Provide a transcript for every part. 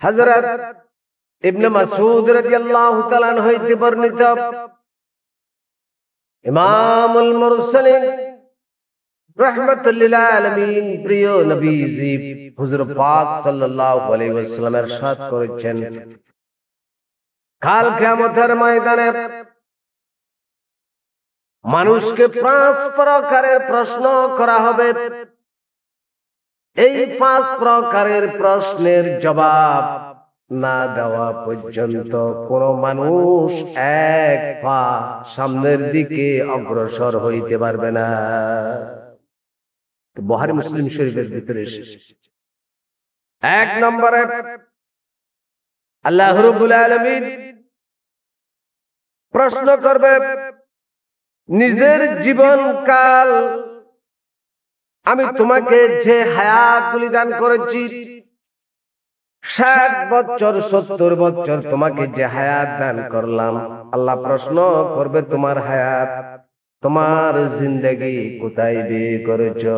হযরত ইবনে মাসউদ রাদিয়াল্লাহু তাআলা আনহু হইতে বর্ণিত ইমামুল মুরসালিন রাহমাতুল লিল আলামিন প্রিয় নবীজি হুজুর পাক সাল্লাল্লাহু আলাইহি ওয়াসাল্লাম ইরশাদ করেছেন, কাল কিয়ামতের ময়দানে মানুষকে 5 প্রকারের প্রশ্ন করা হবে। এই 5 প্রকারের প্রশ্নের জবাব না দেওয়া পর্যন্ত কোন মানুষ এক পা সামনের দিকে অগ্রসর হইতে পারবে না। বুখারী মুসলিম শরীফের ভিতরে এসেছে। 1 নম্বরে আল্লাহ রাব্বুল আলামিন প্রশ্ন করবে, নিজের জীবনকাল আমি তোমাকে যে হায়াতগুলি দান করেছি, 60 বছর 70 বছর তোমাকে যে হায়াত দান করলাম, আল্লাহ প্রশ্ন করবে তোমার হায়াত, তোমার জিন্দেগি কোথায় ব্যয় করেছো,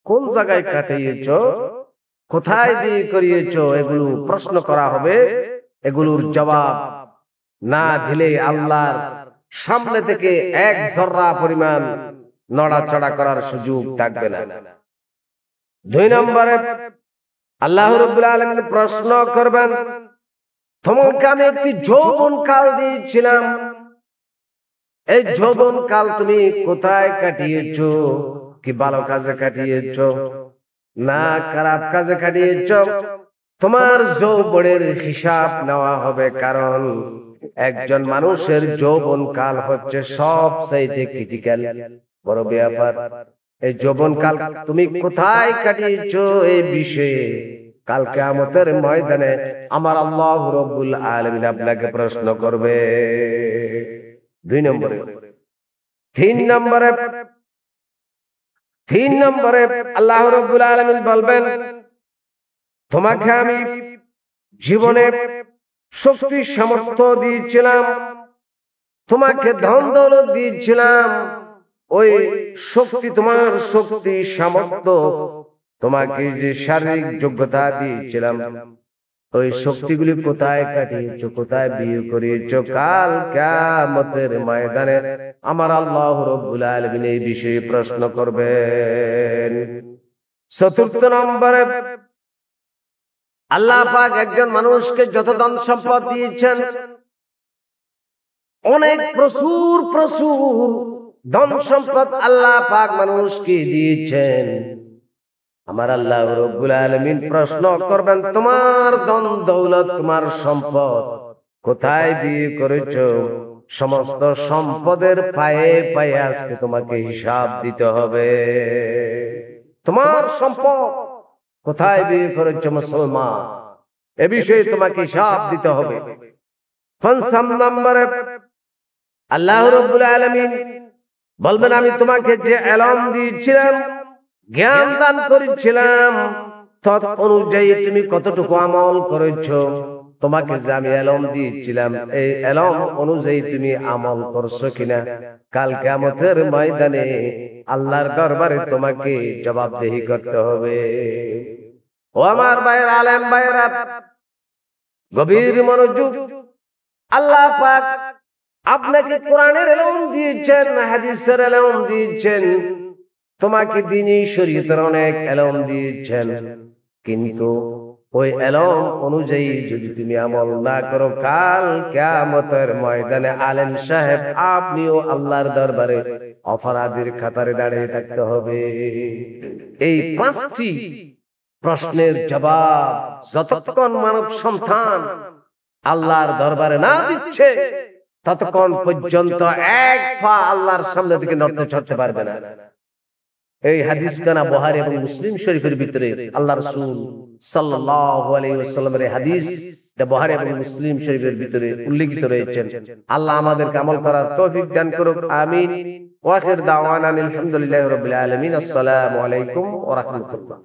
কোন জায়গায় কাটিয়েছো, কোথায় ব্যয় করিয়েছো, এগুলো প্রশ্ন করা হবে। এগুলোর জবাব না দিলে আল্লাহর সামনে থেকে 1 যররা পরিমাণ নড়াচড়া করার সুযোগ থাকবে না। 2 নম্বরে আল্লাহ রাব্বুল আলামিন প্রশ্ন করবেন, তোমাকে আমি একটি যৌবন কাল দিয়েছিলাম, এই যৌবন কাল তুমি কোথায় কাটিয়েছো? কি ভালো কাজে কাটিয়েছো না খারাপ কাজে কাটিয়েছো? তোমার যৌবনের হিসাব নেওয়া হবে, কারণ একজন মানুষের যৌবন কাল হচ্ছে সবচেয়ে ক্রিটিক্যাল বড় ব্যাপার। এই যৌবন কাল তুমি কোথায় কাটিয়েছো এই বিষয়ে কাল কিয়ামতের ময়দানে আমার আল্লাহ রাব্বুল আলামিন আপনাকে প্রশ্ন করবে। 2 নম্বরে 3 নম্বরে আল্লাহ রাব্বুল আলামিন বলবেন, তোমাকে আমি জীবনে শক্তি সামর্থ্য দিয়েছিলাম, তোমাকে ধন দৌলত দিয়েছিলাম, ওই শক্তি তোমার শক্তি সামর্থ্য তোমাকে যে শারীরিক যোগ্যতা দিয়েছিলাম, ওই শক্তিগুলি কোথায় কাটিয়েছো, কোথায় ব্যয় করিয়েছো? কাল কিয়ামতের ময়দানে আমার আল্লাহ রাব্বুল আলামিন এই বিষয়ে প্রশ্ন করবেন। 4 নম্বরে আল্লাহ পাক একজন মানুষকে যত ধন সম্পদ দিয়েছেন, অনেক প্রচুর ধন সম্পদ আল্লাহ পাক মানুষকে দিয়েছেন, আমার আল্লাহ রাব্বুল আলামিন প্রশ্ন করবেন, তোমার ধন দৌলত তোমার সম্পদ কোথায় ব্যয় করেছো? সমস্ত সম্পদের পায়ে পায়ে আজকে তোমাকে হিসাব দিতে হবে। তোমার সম্পদ কোথায় ব্যয় করেছো মুসলমান, এ বিষয়ে তোমাকে হিসাব দিতে হবে। 5 নম্বরে আল্লাহ রাব্বুল আলামিন বলবেন, আমি তোমাকে যে ইলম দিয়েছিলাম, জ্ঞান দান করেছিলাম, তত অনুযায়ী তুমি কতটুকু আমল করেছো? তোমাকে যে আমি ইলম দিয়েছিলাম, এই ইলম অনুযায়ী তুমি আমল করছো কিনা? কাল কিয়ামতের ময়দানে আল্লাহর দরবারে তোমাকে জবাবদিহি করতে হবে। ও আমার ভাইয়েরা, আলেম ভাইয়েরা, গভীর মনোযোগ। আল্লাহ পাক আপনাকে কোরআনের ইলম দিয়েছেন, হাদিসের ইলম দিয়েছেন, তোমাকে দ্বীনি শরীয়তের অনেক ইলম দিয়েছেন, কিন্তু ওই ইলম অনুযায়ী যদি তুমি আমল না করো, কাল কিয়ামতের ময়দানে আলেম সাহেব আপনিও আল্লাহর দরবারে অপরাধীর কাতারে দাঁড়িয়ে থাকতে হবে। এই 5টি প্রশ্নের জবাব যতক্ষণ মানব সন্তান আল্লাহর দরবারে না দিচ্ছে, ততক্ষণ পর্যন্ত 1 পা আল্লাহর সামনে থেকে নড়তে চড়তে পারবে না। এই হাদিস কানা বুখারী এবং মুসলিম শরীফের ভিতরে আল্লাহ রাসূল সাল্লাল্লাহু আলাইহি ওয়াসাল্লামের হাদিস, এটা বুখারী এবং মুসলিম শরীফের ভিতরে উল্লেখিত রয়েছে। আল্লাহ আমাদেরকে আমল করার তৌফিক দান করুক, আমিন। ওয়া আখির দাওয়ানা আলহামদুলিল্লাহি রাব্বিল আলামিন। আসসালামু আলাইকুম ওয়া রাহমাতুল্লাহ।